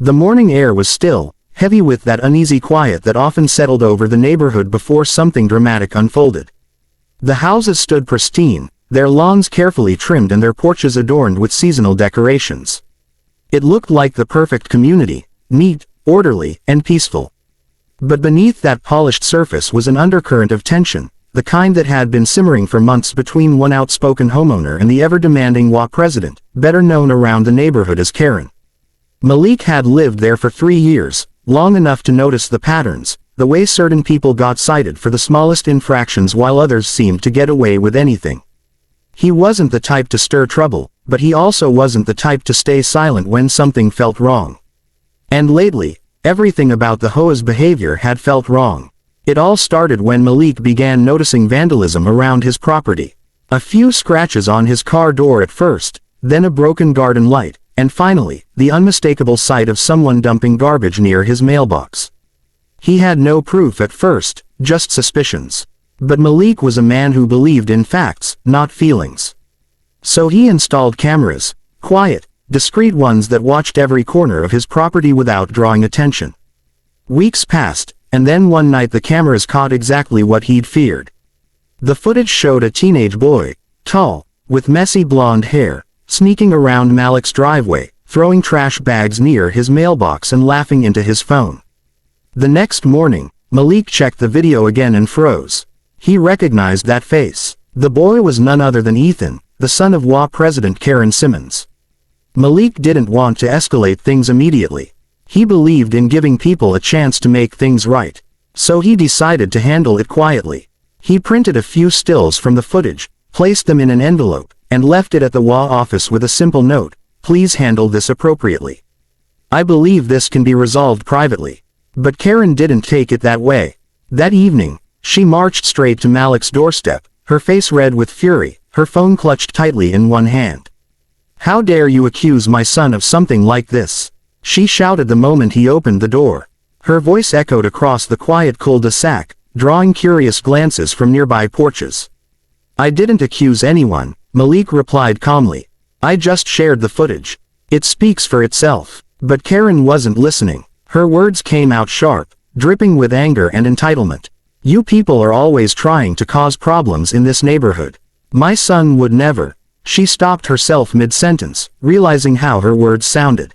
The morning air was still, heavy with that uneasy quiet that often settled over the neighborhood before something dramatic unfolded. The houses stood pristine, their lawns carefully trimmed and their porches adorned with seasonal decorations. It looked like the perfect community, neat, orderly, and peaceful. But beneath that polished surface was an undercurrent of tension, the kind that had been simmering for months between one outspoken homeowner and the ever-demanding HOA president, better known around the neighborhood as Karen. Malik had lived there for 3 years, long enough to notice the patterns, the way certain people got cited for the smallest infractions while others seemed to get away with anything. He wasn't the type to stir trouble, but he also wasn't the type to stay silent when something felt wrong. And lately, everything about the HOA's behavior had felt wrong. It all started when Malik began noticing vandalism around his property. A few scratches on his car door at first, then a broken garden light, and finally, the unmistakable sight of someone dumping garbage near his mailbox. He had no proof at first, just suspicions. But Malik was a man who believed in facts, not feelings. So he installed cameras, quiet, discreet ones that watched every corner of his property without drawing attention. Weeks passed, and then one night the cameras caught exactly what he'd feared. The footage showed a teenage boy, tall, with messy blonde hair, sneaking around Malik's driveway, throwing trash bags near his mailbox and laughing into his phone. The next morning, Malik checked the video again and froze. He recognized that face. The boy was none other than Ethan, the son of HOA President Karen Simmons. Malik didn't want to escalate things immediately. He believed in giving people a chance to make things right. So he decided to handle it quietly. He printed a few stills from the footage, placed them in an envelope, and left it at the HOA office with a simple note: "Please handle this appropriately. I believe this can be resolved privately." But Karen didn't take it that way. That evening, she marched straight to Malik's doorstep, her face red with fury, her phone clutched tightly in one hand. "How dare you accuse my son of something like this?" she shouted the moment he opened the door. Her voice echoed across the quiet cul-de-sac, drawing curious glances from nearby porches. "I didn't accuse anyone," Malik replied calmly. "I just shared the footage. It speaks for itself." But Karen wasn't listening. Her words came out sharp, dripping with anger and entitlement. "You people are always trying to cause problems in this neighborhood. My son would never." She stopped herself mid-sentence, realizing how her words sounded.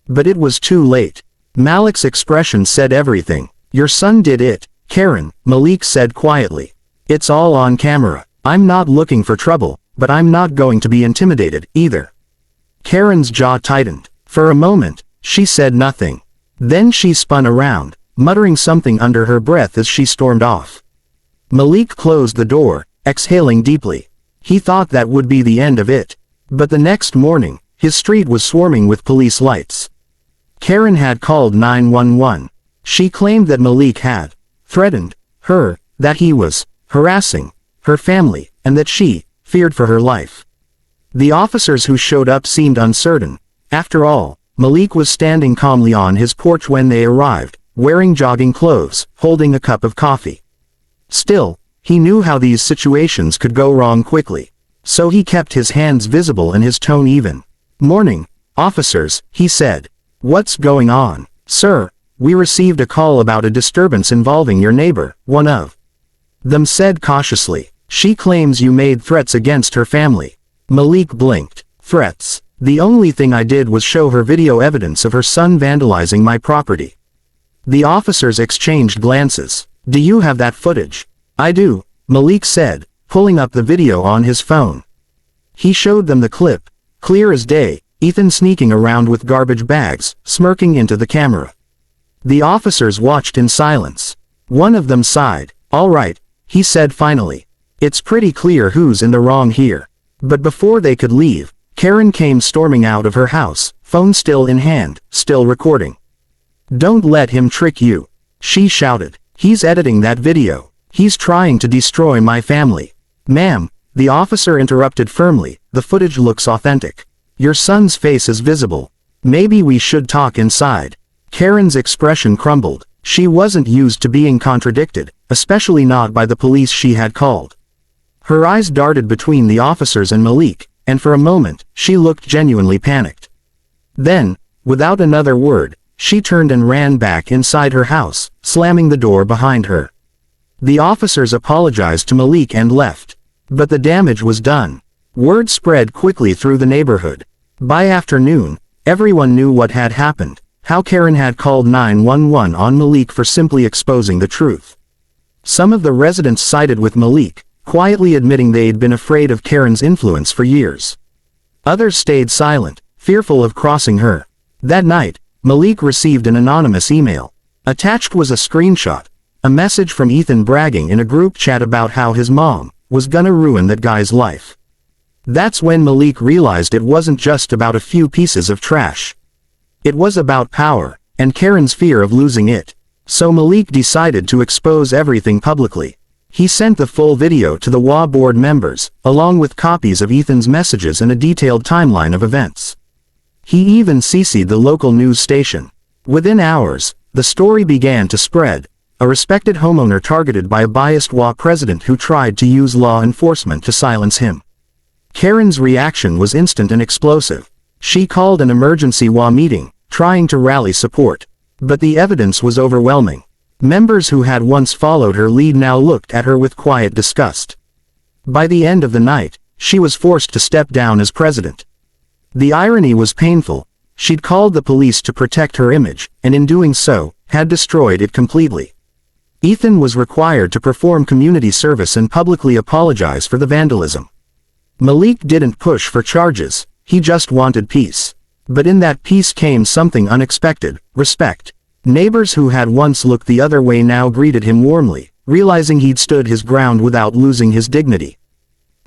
But it was too late. Malik's expression said everything. "Your son did it, Karen," Malik said quietly. "It's all on camera. I'm not looking for trouble, but I'm not going to be intimidated, either." Karen's jaw tightened. For a moment, she said nothing. Then she spun around, muttering something under her breath as she stormed off. Malik closed the door, exhaling deeply. He thought that would be the end of it. But the next morning, his street was swarming with police lights. Karen had called 911. She claimed that Malik had threatened her, that he was harassing her family, and that she feared for her life. The officers who showed up seemed uncertain. After all, Malik was standing calmly on his porch when they arrived, wearing jogging clothes, holding a cup of coffee. Still, he knew how these situations could go wrong quickly. So he kept his hands visible and his tone even. "Morning, officers," he said. "What's going on?" "Sir, we received a call about a disturbance involving your neighbor," one of them said cautiously. "She claims you made threats against her family." Malik blinked. "Threats? The only thing I did was show her video evidence of her son vandalizing my property." The officers exchanged glances. "Do you have that footage?" "I do," Malik said, pulling up the video on his phone. He showed them the clip, clear as day, Ethan sneaking around with garbage bags, smirking into the camera. The officers watched in silence. One of them sighed. "All right," he said finally. "It's pretty clear who's in the wrong here." But before they could leave, Karen came storming out of her house, phone still in hand, still recording. "Don't let him trick you," she shouted. "He's editing that video. He's trying to destroy my family." "Ma'am," the officer interrupted firmly, "the footage looks authentic. Your son's face is visible. Maybe we should talk inside." Karen's expression crumbled. She wasn't used to being contradicted, especially not by the police she had called. Her eyes darted between the officers and Malik, and for a moment, she looked genuinely panicked. Then, Without another word, she turned and ran back inside her house, slamming the door behind her. The officers apologized to Malik and left. But the damage was done. Word spread quickly through the neighborhood. By afternoon, everyone knew what had happened, how Karen had called 911 on Malik for simply exposing the truth. Some of the residents sided with Malik, quietly admitting they'd been afraid of Karen's influence for years. Others stayed silent, fearful of crossing her. That night, Malik received an anonymous email. Attached was a screenshot, a message from Ethan bragging in a group chat about how his mom was gonna ruin that guy's life. That's when Malik realized it wasn't just about a few pieces of trash. It was about power, and Karen's fear of losing it. So Malik decided to expose everything publicly. He sent the full video to the HOA board members, along with copies of Ethan's messages and a detailed timeline of events. He even CC'd the local news station. Within hours, the story began to spread. A respected homeowner targeted by a biased HOA president who tried to use law enforcement to silence him. Karen's reaction was instant and explosive. She called an emergency HOA meeting, trying to rally support. But the evidence was overwhelming. Members who had once followed her lead now looked at her with quiet disgust. By the end of the night, she was forced to step down as president. The irony was painful. She'd called the police to protect her image, and in doing so, had destroyed it completely. Ethan was required to perform community service and publicly apologize for the vandalism. Malik didn't push for charges, he just wanted peace. But in that peace came something unexpected: respect. Neighbors who had once looked the other way now greeted him warmly, realizing he'd stood his ground without losing his dignity.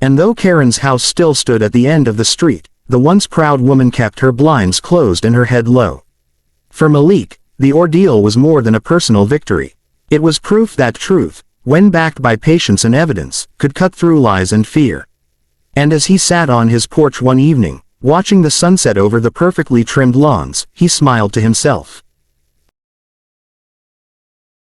And though Karen's house still stood at the end of the street, the once proud woman kept her blinds closed and her head low. For Malik, the ordeal was more than a personal victory. It was proof that truth, when backed by patience and evidence, could cut through lies and fear. And as he sat on his porch one evening, watching the sunset over the perfectly trimmed lawns, he smiled to himself.